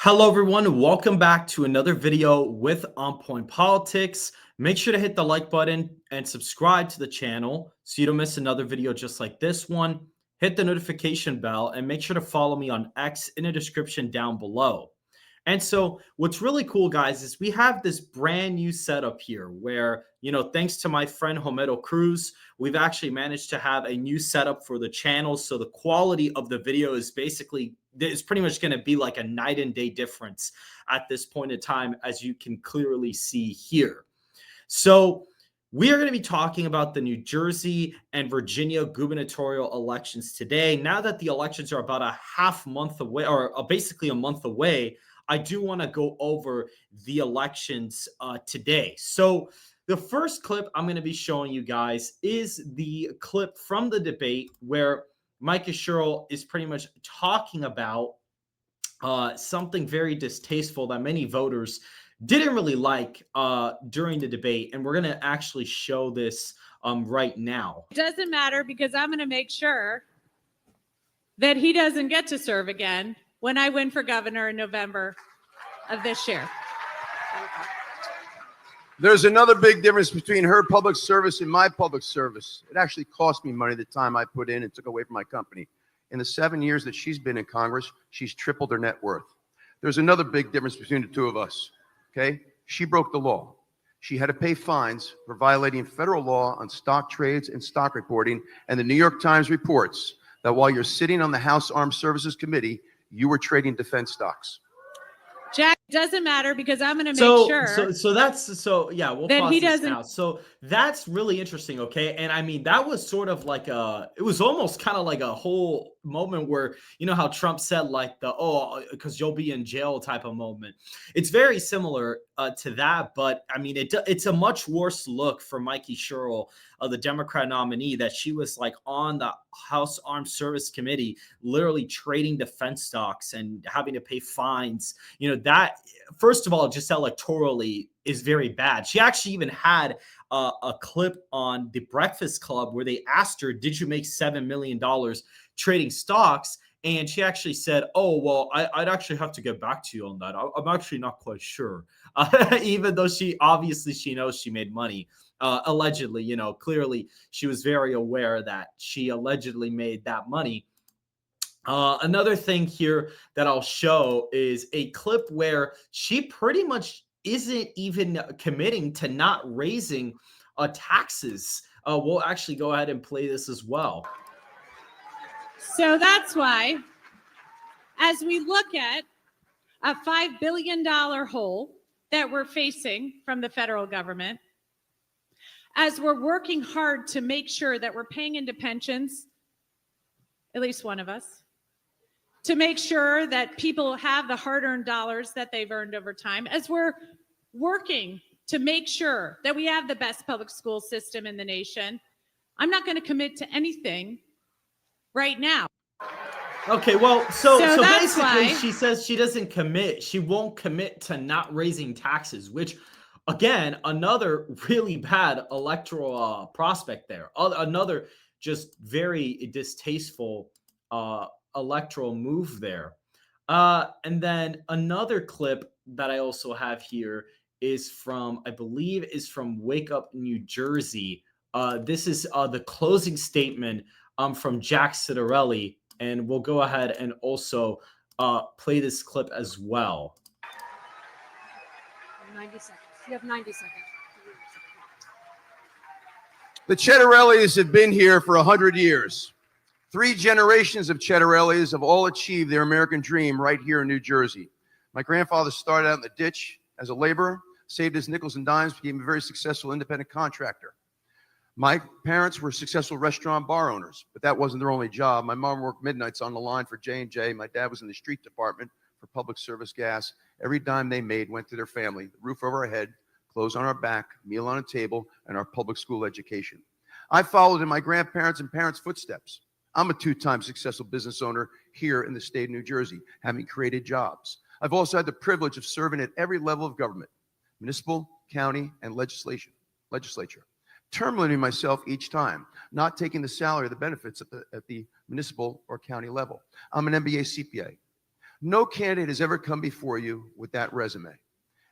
Hello, everyone. Welcome back to another video with On Point Politics. Make sure to hit the like button and subscribe to the channel so you don't miss another video just like this one. Hit the notification bell and make sure to follow me on X in the description down below. And so what's really cool, guys, is we have this brand new setup here where, thanks to my friend Homero Cruz, we've actually managed to have a new setup for the channel. So the quality of the video is pretty much going to be like a night and day difference at this point in time, as you can clearly see here. So we are going to be talking about the New Jersey and Virginia gubernatorial elections today. Now that the elections are about a half month away, or basically a month away, I do want to go over the elections today. So the first clip I'm going to be showing you guys is the clip from the debate where Mike Ciattarelli is pretty much talking about something very distasteful that many voters didn't really like during the debate. And we're going to actually show this right now. It doesn't matter because I'm going to make sure that he doesn't get to serve again when I win for governor in November of this year. There's another big difference between her public service and my public service. It actually cost me money the time I put in and took away from my company. In the 7 years that she's been in Congress, she's tripled her net worth. There's another big difference between the two of us, okay? She broke the law. She had to pay fines for violating federal law on stock trades and stock reporting, and the New York Times reports that while you're sitting on the House Armed Services Committee, you were trading defense stocks. Jack, it doesn't matter because I'm going to make sure. Yeah, we'll pause this now. So that's really interesting. Okay. And I mean, that was sort of like it was almost kind of like a whole moment where, how Trump said like because you'll be in jail type of moment. It's very similar to that. But I mean, it's a much worse look for Mikey Sherrill, the Democrat nominee, that she was like on the House Armed Service Committee, literally trading defense stocks and having to pay fines. That, first of all, just electorally is very bad. She actually even had a clip on The Breakfast Club where they asked her, did you make $7 million trading stocks? And she actually said, oh, well, I'd actually have to get back to you on that. I'm actually not quite sure. Even though she knows she made money. Allegedly, clearly she was very aware that she allegedly made that money. Another thing here that I'll show is a clip where she pretty much isn't even committing to not raising taxes. We'll actually go ahead and play this as well. So that's why, as we look at a $5 billion hole that we're facing from the federal government, as we're working hard to make sure that we're paying into pensions, at least one of us, to make sure that people have the hard-earned dollars that they've earned over time, as we're working to make sure that we have the best public school system in the nation, I'm not going to commit to anything right now. Okay, well, so basically she says she doesn't commit. She won't commit to not raising taxes, which, again, another really bad electoral prospect there. Another just very distasteful electoral move there. And then another clip that I also have here is from, I believe, is from Wake Up New Jersey. This is the closing statement from Jack Ciattarelli, and we'll go ahead and also play this clip as well. 90 seconds. You have 90 seconds. The Ciattarellis have been here for 100 years. 3 generations of Ciattarellis have all achieved their American dream right here in New Jersey. My grandfather started out in the ditch as a laborer, saved his nickels and dimes, became a very successful independent contractor. My parents were successful restaurant bar owners, but that wasn't their only job. My mom worked midnights on the line for J&J. My dad was in the street department for public service gas. Every dime they made went to their family, the roof over our head, clothes on our back, meal on a table, and our public school education. I followed in my grandparents' and parents' footsteps. I'm a 2-time successful business owner here in the state of New Jersey, having created jobs. I've also had the privilege of serving at every level of government, municipal, county, and legislature. Terminating myself each time, not taking the salary or the benefits at the municipal or county level. I'm an MBA CPA. No candidate has ever come before you with that resume.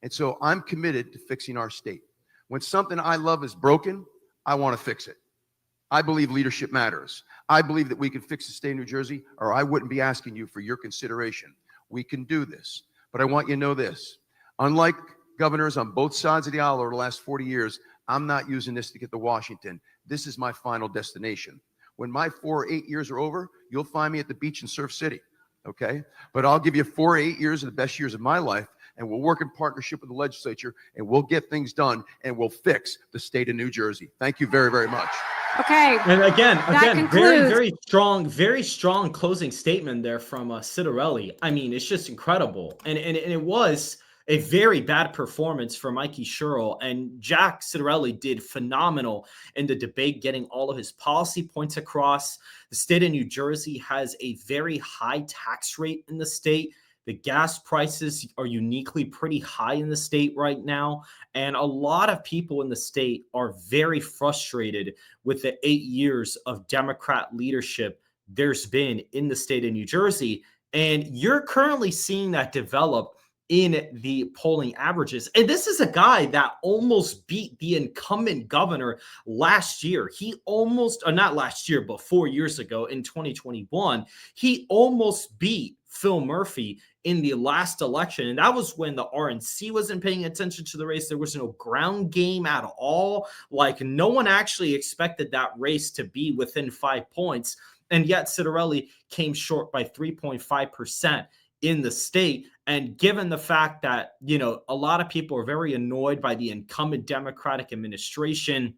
And so I'm committed to fixing our state. When something I love is broken, I want to fix it. I believe leadership matters. I believe that we can fix the state of New Jersey, or I wouldn't be asking you for your consideration. We can do this. But I want you to know this. Unlike governors on both sides of the aisle over the last 40 years, I'm not using this to get to Washington. This is my final destination. When my 4 or 8 years are over, you'll find me at the beach in Surf City, okay? But I'll give you 4 or 8 years of the best years of my life, and we'll work in partnership with the legislature, and we'll get things done, and we'll fix the state of New Jersey. Thank you very, very much. Okay. And again, concludes- very strong closing statement there from Ciattarelli. I mean, it's just incredible. And it was a very bad performance for Mikey Sherrill, and Jack Ciattarelli did phenomenal in the debate, getting all of his policy points across. The state of New Jersey has a very high tax rate in the state. The gas prices are uniquely pretty high in the state right now. And a lot of people in the state are very frustrated with the 8 years of Democrat leadership there's been in the state of New Jersey. And you're currently seeing that develop in the polling averages. And this is a guy that almost beat the incumbent governor last year. He almost, not last year, but 4 years ago in 2021, he almost beat Phil Murphy in the last election. And that was when the RNC wasn't paying attention to the race. There was no ground game at all. Like, no one actually expected that race to be within 5 points. And yet Ciattarelli came short by 3.5% in the state. And given the fact that, you know, a lot of people are very annoyed by the incumbent Democratic administration,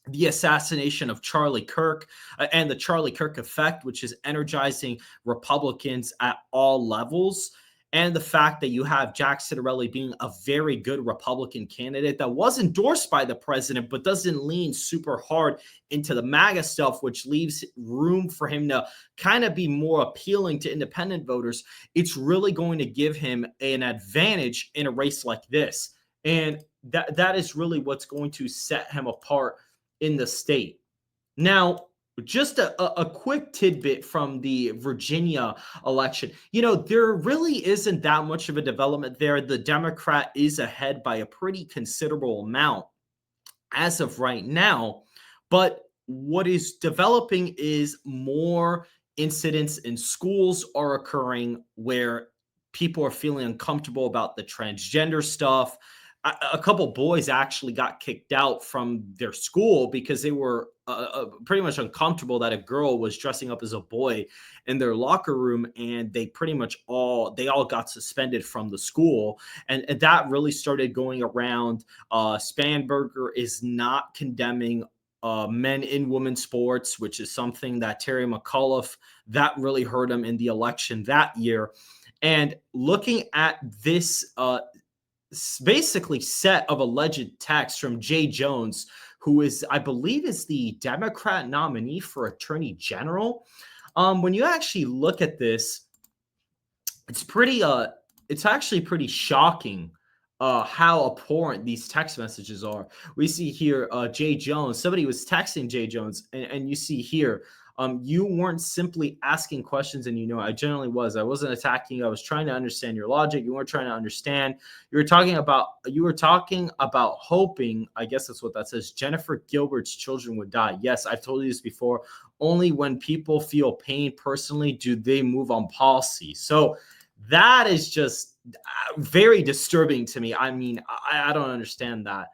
the assassination of Charlie Kirk, and the Charlie Kirk effect, which is energizing Republicans at all levels, and the fact that you have Jack Ciattarelli being a very good Republican candidate that was endorsed by the president, but doesn't lean super hard into the MAGA stuff, which leaves room for him to kind of be more appealing to independent voters. It's really going to give him an advantage in a race like this. And that is really what's going to set him apart in the state. Now, just a quick tidbit from the Virginia election. You know, there really isn't that much of a development there. The Democrat is ahead by a pretty considerable amount as of right now. But what is developing is more incidents in schools are occurring where people are feeling uncomfortable about the transgender stuff. A couple boys actually got kicked out from their school because they were pretty much uncomfortable that a girl was dressing up as a boy in their locker room, and they pretty much all got suspended from the school. And that really started going around. Spanberger is not condemning men in women's sports, which is something that Terry McAuliffe, that really hurt him in the election that year. And looking at this basically set of alleged texts from Jay Jones, who is, I believe, is the Democrat nominee for Attorney General. When you actually look at this, it's actually pretty shocking how abhorrent these text messages are. We see here Jay Jones, somebody was texting Jay Jones, and you see here, you weren't simply asking questions, and you know I generally was. I wasn't attacking you. I was trying to understand your logic. You weren't trying to understand. You were talking about hoping, I guess that's what that says, Jennifer Gilbert's children would die. Yes, I've told you this before. Only when people feel pain personally do they move on policy. So that is just very disturbing to me. I mean, I don't understand that.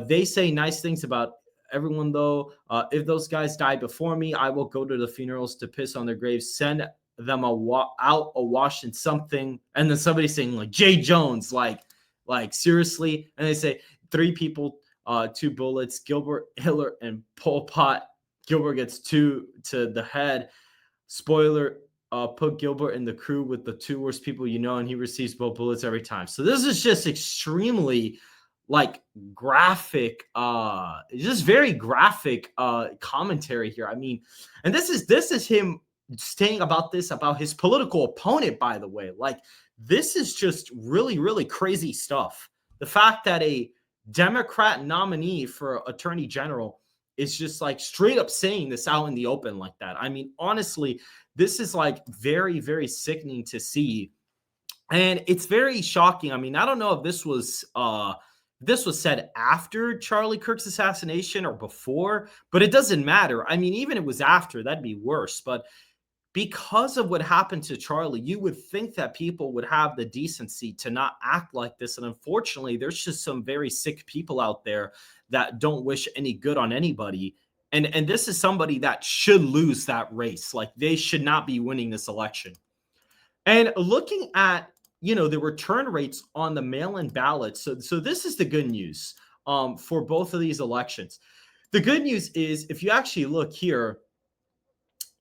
They say nice things about everyone, though. If those guys die before me, I will go to the funerals to piss on their graves, send them out awash in something. And then somebody saying, like, Jay Jones, like seriously. And they say 3 people, 2 bullets, Gilbert, Hitler, and Pol Pot. Gilbert gets 2 to the head. Spoiler, put Gilbert in the crew with the 2 worst people you know, and he receives both bullets every time. So this is just extremely graphic, just very graphic commentary here. I mean, and this is him saying about his political opponent, by the way. Like, this is just really, really crazy stuff. The fact that a Democrat nominee for Attorney General is just straight up saying this out in the open like that. I mean, honestly, this is very, very sickening to see. And it's very shocking. I mean, I don't know if this was said after Charlie Kirk's assassination or before, but it doesn't matter. I mean, even if it was after, that'd be worse. But because of what happened to Charlie, you would think that people would have the decency to not act like this. And unfortunately, there's just some very sick people out there that don't wish any good on anybody. And this is somebody that should lose that race. Like, they should not be winning this election. And looking at, the return rates on the mail-in ballots. So this is the good news for both of these elections. The good news is, if you actually look here,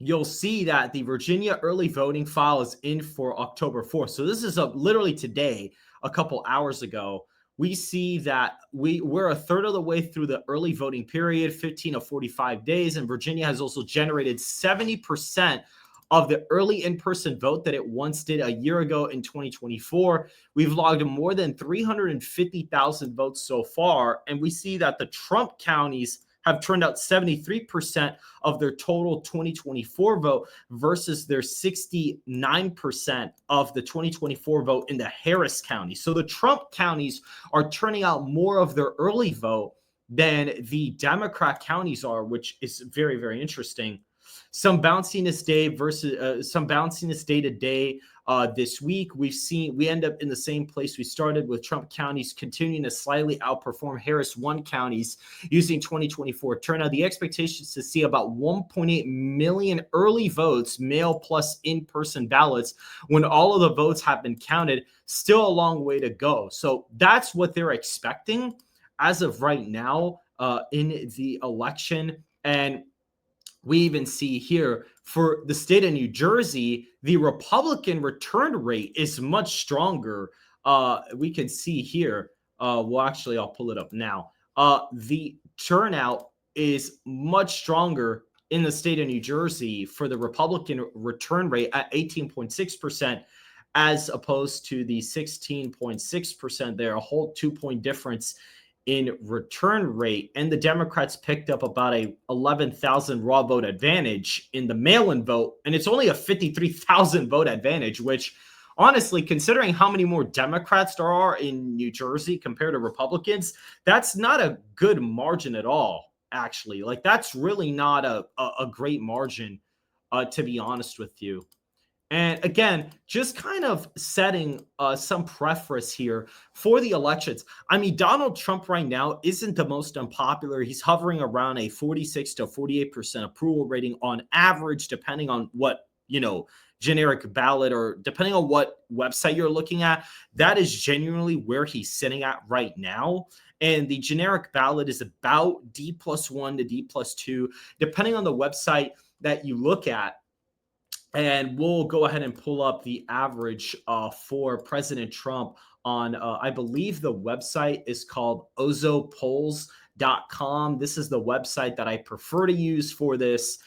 you'll see that the Virginia early voting file is in for October 4th. So this is literally today, a couple hours ago. We see that we're a third of the way through the early voting period, 15 of 45 days, and Virginia has also generated 70% of the early in-person vote that it once did a year ago in 2024. We've logged more than 350,000 votes so far, and we see that the Trump counties have turned out 73% of their total 2024 vote versus their 69% of the 2024 vote in the Harris County. So the Trump counties are turning out more of their early vote than the Democrat counties are, which is very, very interesting. Some bounciness day to day this week. We end up in the same place we started, with Trump counties continuing to slightly outperform Harris 1 counties using 2024 turnout. The expectation is to see about 1.8 million early votes, mail plus in-person ballots, when all of the votes have been counted. Still a long way to go. So that's what they're expecting as of right now in the election. And we even see here for the state of New Jersey, the Republican return rate is much stronger. We can see here. I'll pull it up now. The turnout is much stronger in the state of New Jersey for the Republican return rate at 18.6%, as opposed to the 16.6% there, a whole 2-point difference in return rate. And the Democrats picked up about a 11,000 raw vote advantage in the mail-in vote, and it's only a 53,000 vote advantage, which honestly, considering how many more Democrats there are in New Jersey compared to Republicans, that's not a good margin at all, actually. Like, that's really not a great margin, to be honest with you. And again, just kind of setting some preference here for the elections. I mean, Donald Trump right now isn't the most unpopular. He's hovering around a 46 to 48% approval rating on average, depending on what, generic ballot, or depending on what website you're looking at. That is genuinely where he's sitting at right now. And the generic ballot is about D+1 to D+2, depending on the website that you look at. And we'll go ahead and pull up the average for President Trump on, I believe the website is called ozopolls.com. This is the website that I prefer to use for this.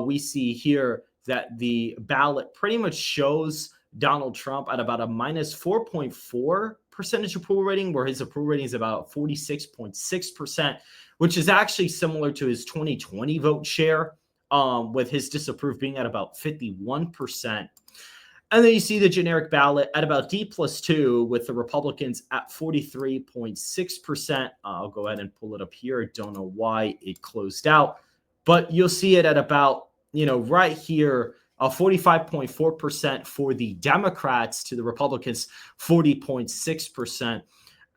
We see here that the ballot pretty much shows Donald Trump at about a minus 4.4 percentage approval rating, where his approval rating is about 46.6%, which is actually similar to his 2020 vote share, with his disapprove being at about 51%. And then you see the generic ballot at about D+2, with the Republicans at 43.6%. I'll go ahead and pull it up here. I don't know why it closed out, but you'll see it at about, right here, 45.4% for the Democrats to the Republicans, 40.6%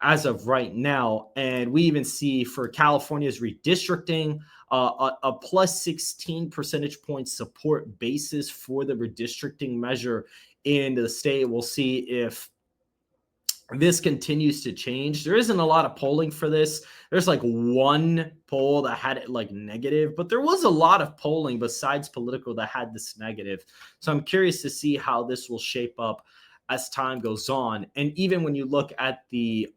as of right now. And we even see for California's redistricting, a plus 16 percentage point support basis for the redistricting measure in the state. We'll see if this continues to change. There isn't a lot of polling for this. There's like one poll that had it like negative, but there was a lot of polling besides political that had this negative. So I'm curious to see how this will shape up as time goes on. And even when you look at the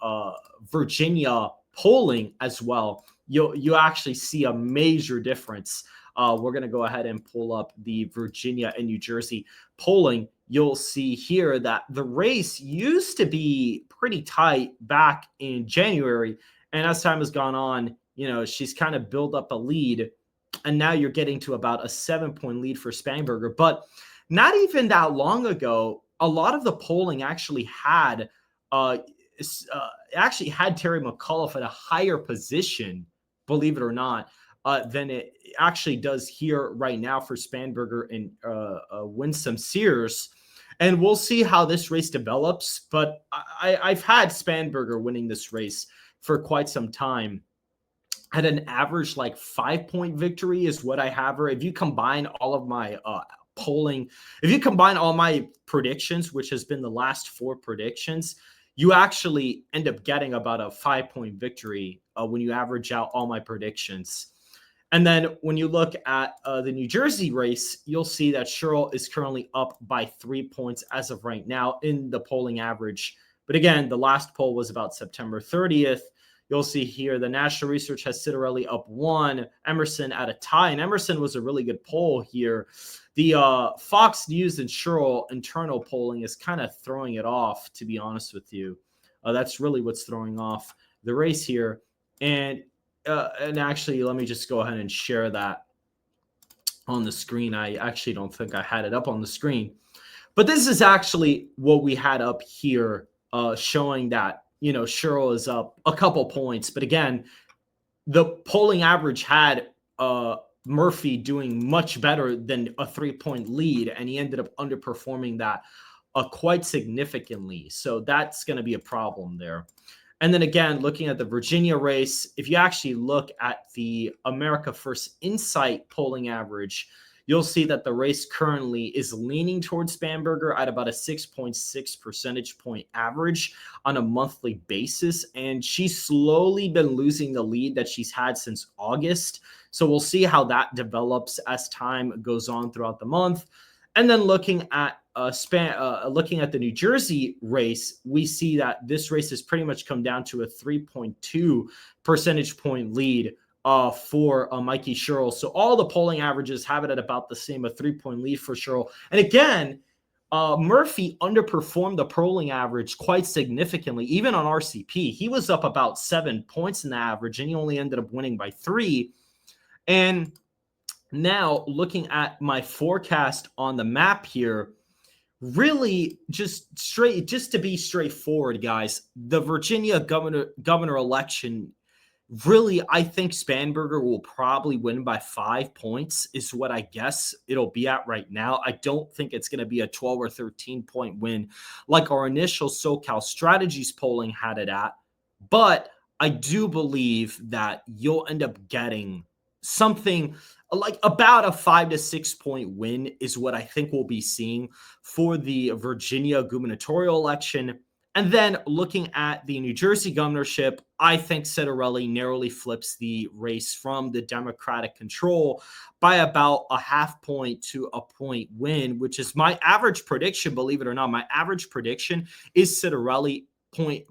Virginia polling as well, you actually see a major difference. We're going to go ahead and pull up the Virginia and New Jersey polling. You'll see here that the race used to be pretty tight back in January. And as time has gone on, she's kind of built up a lead. And now you're getting to about a 7-point lead for Spanberger. But not even that long ago, a lot of the polling actually had Terry McAuliffe at a higher position, believe it or not, than it actually does here right now for Spanberger and Winsome Sears. And we'll see how this race develops. But I've had Spanberger winning this race for quite some time. At an average like 5-point victory is what I have her. If you combine all of my polling, if you combine all my predictions, which has been the last 4 predictions, you actually end up getting about a 5-point victory when you average out all my predictions. And then when you look at the New Jersey race, you'll see that Cheryl is currently up by 3 points as of right now in the polling average. But again, the last poll was about September 30th. You'll see here the national research has Ciattarelli up 1, Emerson at a tie. And Emerson was a really good poll here. The Fox News and Cheryl internal polling is kind of throwing it off, to be honest with you. That's really what's throwing off the race here. And actually, let me just go ahead and share that on the screen. I actually don't think I had it up on the screen. But this is actually what we had up here, showing that, you know, Cheryl is up a couple points. But again, the polling average had Murphy doing much better than a 3-point lead, and he ended up underperforming that quite significantly. So that's going to be a problem there. And then again, looking at the Virginia race, if you actually look at the America First Insight polling average, you'll see that the race currently is leaning towards Spanberger at about a 6.6 percentage point average on a monthly basis. And she's slowly been losing the lead that she's had since August. So we'll see how that develops as time goes on throughout the month. And then looking at the New Jersey race, we see that this race has pretty much come down to a 3.2 percentage point lead for Mikey Sherrill. So all the polling averages have it at about the same, a 3-point lead for Sherrill. And again, Murphy underperformed the polling average quite significantly, even on RCP. He was up about 7 points in the average, and he only ended up winning by 3. And now looking at my forecast on the map here, really just to be straightforward, guys, the Virginia governor election, really, I think Spanberger will probably win by 5 points is what I guess it'll be at right now. I don't think it's going to be a 12 or 13 point win like our initial SoCal Strategies polling had it at. But I do believe that you'll end up getting something like about a 5 to 6 point win is what I think we'll be seeing for the Virginia gubernatorial election. And then looking at the New Jersey governorship, I think Ciattarelli narrowly flips the race from the Democratic control by about a 0.5 point to a point win, which is my average prediction. Believe it or not, my average prediction is Ciattarelli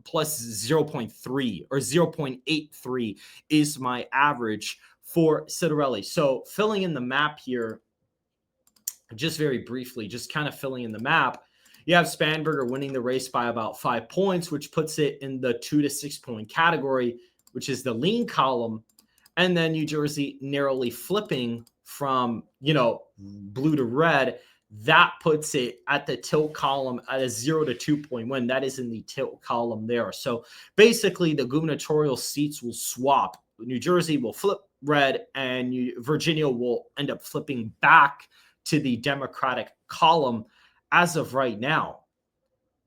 plus 0.3 or 0.83 is my average for Ciattarelli. So filling in the map here, just very briefly, just kind of filling in the map, you have Spanberger winning the race by about 5 points, which puts it in the 2 to 6 point category, which is the lean column. And then New Jersey narrowly flipping from, blue to red. That puts it at the tilt column at a 0 to 2 point win. That is in the tilt column there. So basically the gubernatorial seats will swap. New Jersey will flip red, and Virginia will end up flipping back to the Democratic column as of right now.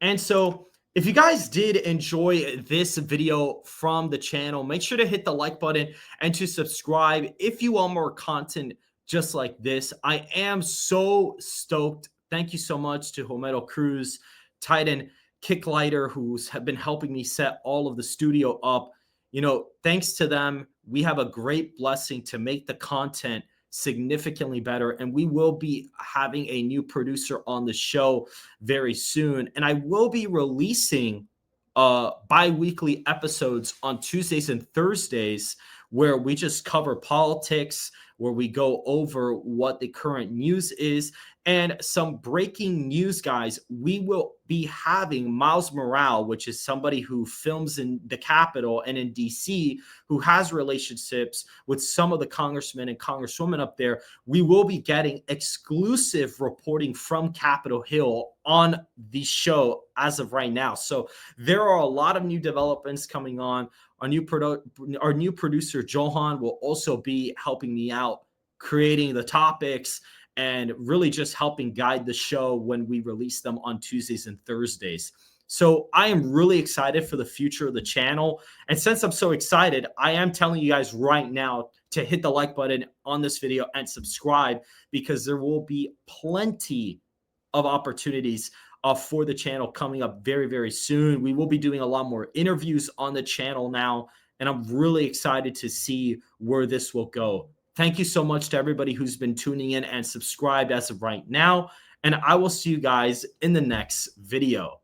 And so if you guys did enjoy this video from the channel, make sure to hit the like button and to subscribe if you want more content just like this. I am so stoked. Thank you so much to Homero Cruz, Titan Kicklighter, who's have been helping me set all of the studio up. Thanks to them, we have a great blessing to make the content significantly better, and we will be having a new producer on the show very soon. And I will be releasing bi-weekly episodes on Tuesdays and Thursdays where we just cover politics. where we go over what the current news is and some breaking news, guys. We will be having Miles Morale, which is somebody who films in the Capitol and in DC, who has relationships with some of the congressmen and congresswomen up there. We will be getting exclusive reporting from Capitol Hill on the show as of right now. So there are a lot of new developments coming on. Our new producer, Johan, will also be helping me out creating the topics and really just helping guide the show when we release them on Tuesdays and Thursdays. So I am really excited for the future of the channel. And since I'm so excited, I am telling you guys right now to hit the like button on this video and subscribe, because there will be plenty of opportunities for the channel coming up very, very soon. We will be doing a lot more interviews on the channel now, and I'm really excited to see where this will go. Thank you so much to everybody who's been tuning in and subscribed as of right now, and I will see you guys in the next video.